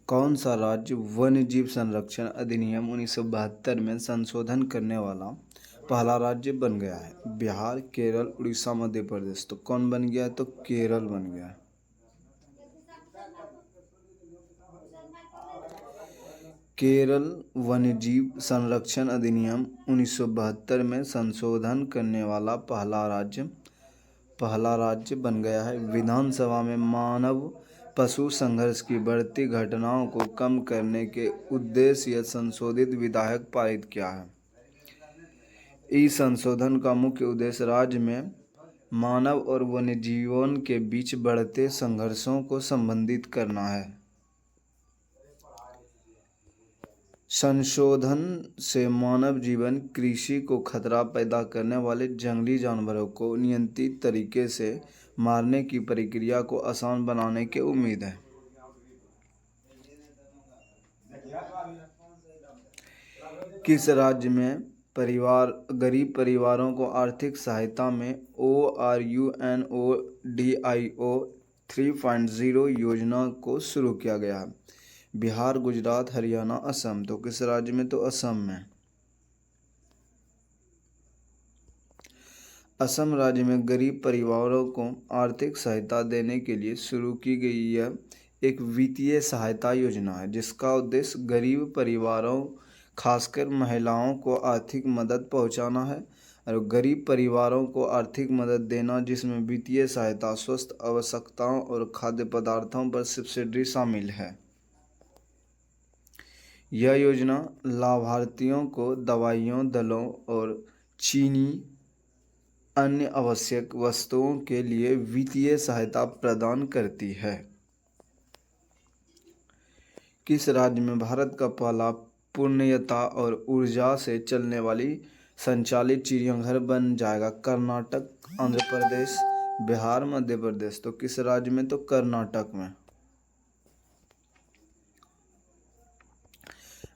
कौन सा राज्य वन्यजीव संरक्षण अधिनियम 1972 में संशोधन करने वाला पहला राज्य बन गया है? बिहार, केरल, उड़ीसा, मध्य प्रदेश। तो कौन बन गया है? तो केरल बन गया है। केरल वन्यजीव संरक्षण अधिनियम 1972 में संशोधन करने वाला पहला राज्य बन गया है। विधानसभा में मानव पशु संघर्ष की बढ़ती घटनाओं को कम करने के उद्देश्य यह संशोधित विधेयक पारित किया है। इस संशोधन का मुख्य उद्देश्य राज्य में मानव और वन्यजीवों के बीच बढ़ते संघर्षों को संबोधित करना है। संशोधन से मानव जीवन, कृषि को खतरा पैदा करने वाले जंगली जानवरों को नियंत्रित तरीके से मारने की प्रक्रिया को आसान बनाने की उम्मीद है। किस राज्य में गरीब परिवारों को आर्थिक सहायता में ORUNODIO 3.0 योजना को शुरू किया गया है? बिहार, गुजरात, हरियाणा, असम। तो किस राज्य में? तो असम में। असम राज्य में गरीब परिवारों को आर्थिक सहायता देने के लिए शुरू की गई यह एक वित्तीय सहायता योजना है, जिसका उद्देश्य गरीब परिवारों, खासकर महिलाओं को आर्थिक मदद पहुंचाना है। और गरीब परिवारों को आर्थिक मदद देना जिसमें वित्तीय सहायता, स्वास्थ्य आवश्यकताओं और खाद्य पदार्थों पर सब्सिडी शामिल है। यह योजना लाभार्थियों को दवाइयों, दलों और चीनी अन्य आवश्यक वस्तुओं के लिए वित्तीय सहायता प्रदान करती है। किस राज्य में भारत का पहला पूर्णतः और ऊर्जा से चलने वाली संचालित चिड़ियाघर बन जाएगा? कर्नाटक, आंध्र प्रदेश, बिहार, मध्य प्रदेश। तो किस राज्य में? तो कर्नाटक में।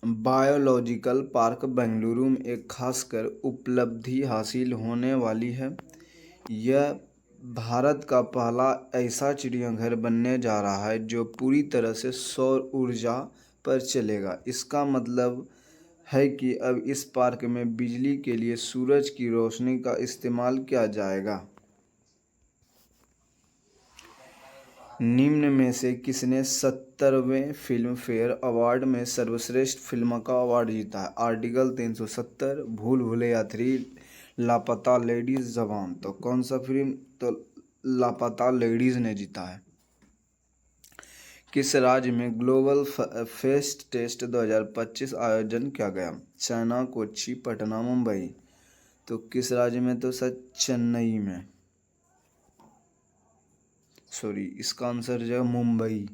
बायोलॉजिकल पार्क बेंगलुरु में एक खासकर उपलब्धि हासिल होने वाली है। यह भारत का पहला ऐसा चिड़ियाघर बनने जा रहा है जो पूरी तरह से सौर ऊर्जा पर चलेगा। इसका मतलब है कि अब इस पार्क में बिजली के लिए सूरज की रोशनी का इस्तेमाल किया जाएगा। निम्न में से किसने 70वें फिल्म फेयर अवार्ड में सर्वश्रेष्ठ फिल्म का अवार्ड जीता है? आर्टिकल 370, भूल भुलैया 3, लापता लेडीज, जवान। तो कौन सा फिल्म? तो लापता लेडीज ने जीता है। किस राज्य में ग्लोबल फेस्ट टेस्ट 2025 आयोजन किया गया? चाइना, कोच्चि, पटना, मुंबई। तो किस राज्य में? तो सर चेन्नई में। सॉरी, इसका आंसर जो है मुंबई।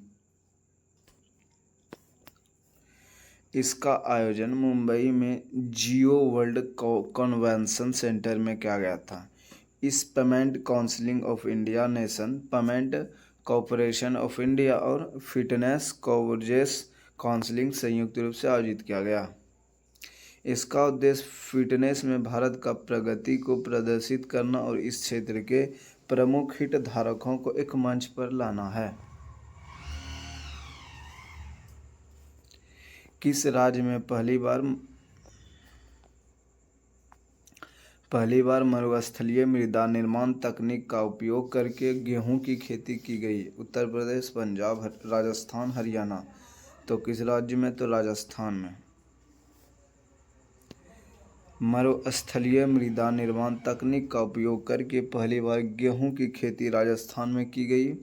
इसका आयोजन मुंबई में जियो वर्ल्ड कन्वेंशन सेंटर में किया गया था। इस payment council of India, nation payment corporation of India और फिटनेस कवरेज काउंसिल संयुक्त रूप से आयोजित किया गया। इसका उद्देश्य फिटनेस में भारत का प्रगति को प्रदर्शित करना और इस क्षेत्र के प्रमुख हितधारकों को एक मंच पर लाना है। किस राज्य में पहली बार मरुस्थलीय मृदा निर्माण तकनीक का उपयोग करके गेहूं की खेती की गई? उत्तर प्रदेश, पंजाब, राजस्थान, हरियाणा। तो किस राज्य में? तो राजस्थान में। मरुस्थलीय मृदा निर्माण तकनीक का उपयोग करके पहली बार गेहूं की खेती राजस्थान में की गई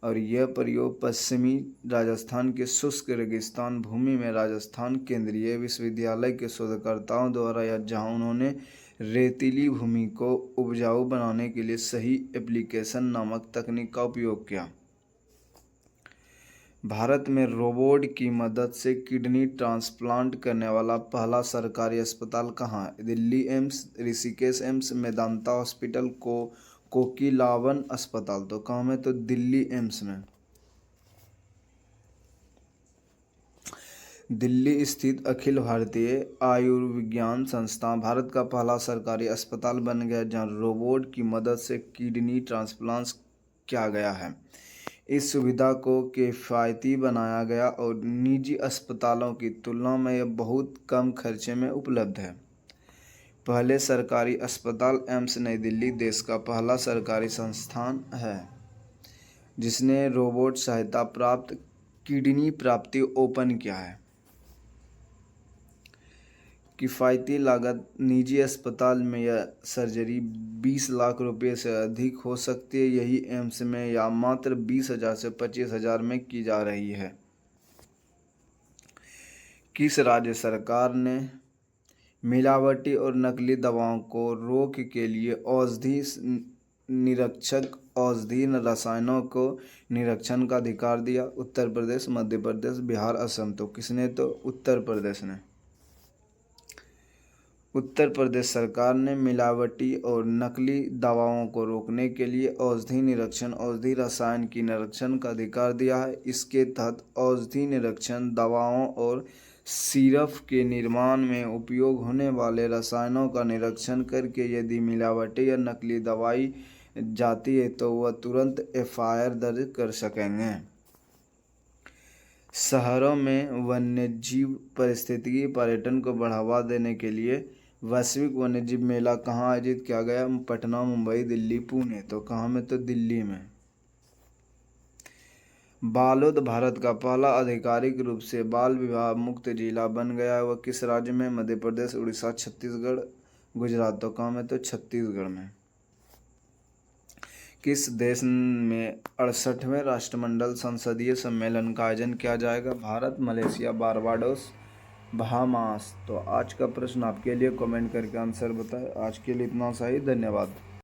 और यह प्रयोग पश्चिमी राजस्थान के शुष्क रेगिस्तान भूमि में राजस्थान केंद्रीय विश्वविद्यालय के शोधकर्ताओं द्वारा या जहां उन्होंने रेतीली भूमि को उपजाऊ बनाने के लिए सही एप्लीकेशन नामक तकनीक का उपयोग किया। भारत में रोबोट की मदद से किडनी ट्रांसप्लांट करने वाला पहला सरकारी अस्पताल कहाँ है? Delhi AIIMS, Rishikesh AIIMS, Medanta hospital, Kokilavan अस्पताल। तो कहाँ में? तो दिल्ली एम्स में। दिल्ली स्थित अखिल भारतीय आयुर्विज्ञान संस्थान भारत का पहला सरकारी अस्पताल बन गया जहां रोबोट की मदद से किडनी ट्रांसप्लांट किया गया है। इस सुविधा को किफ़ायती बनाया गया और निजी अस्पतालों की तुलना में यह बहुत कम खर्चे में उपलब्ध है। पहले सरकारी अस्पताल एम्स नई दिल्ली देश का पहला सरकारी संस्थान है जिसने रोबोट सहायता प्राप्त किडनी प्राप्ति ओपन किया है। किफ़ायती लागत निजी अस्पताल में यह सर्जरी 20 लाख रुपए से अधिक हो सकती है, यही एम्स में या मात्र 20,000 से 25,000 में की जा रही है। किस राज्य सरकार ने मिलावटी और नकली दवाओं को रोक के लिए औषधि निरीक्षक औषधि रसायनों को निरीक्षण का अधिकार दिया? उत्तर प्रदेश, मध्य प्रदेश, बिहार, असम। तो किसने? तो उत्तर प्रदेश ने। उत्तर प्रदेश सरकार ने मिलावटी और नकली दवाओं को रोकने के लिए औषधि निरीक्षण औषधि रसायन की निरीक्षण का अधिकार दिया है। इसके तहत औषधि निरीक्षण दवाओं और सिरप के निर्माण में उपयोग होने वाले रसायनों का निरीक्षण करके यदि मिलावटी या नकली दवाई जाती है तो वह तुरंत एफआईआर दर्ज कर सकेंगे। शहरों में वन्यजीव पारिस्थितिकी पर्यटन को बढ़ावा देने के लिए वैश्विक वन्यजीव मेला कहाँ आयोजित किया गया? पटना, मुंबई, दिल्ली, पुणे। तो कहाँ में? तो दिल्ली में। बालोद भारत का पहला आधिकारिक रूप से बाल विवाह मुक्त जिला बन गया है। वह किस राज्य में? मध्य प्रदेश, उड़ीसा, छत्तीसगढ़, गुजरात। तो कहाँ में? तो छत्तीसगढ़ में। किस देश में 68वें राष्ट्रमंडल संसदीय सम्मेलन का आयोजन किया जाएगा? Bharat, Malaysia, Barbados, Bahamas. तो आज का प्रश्न आपके लिए कमेंट करके आंसर बताएं। आज के लिए इतना सा ही। धन्यवाद।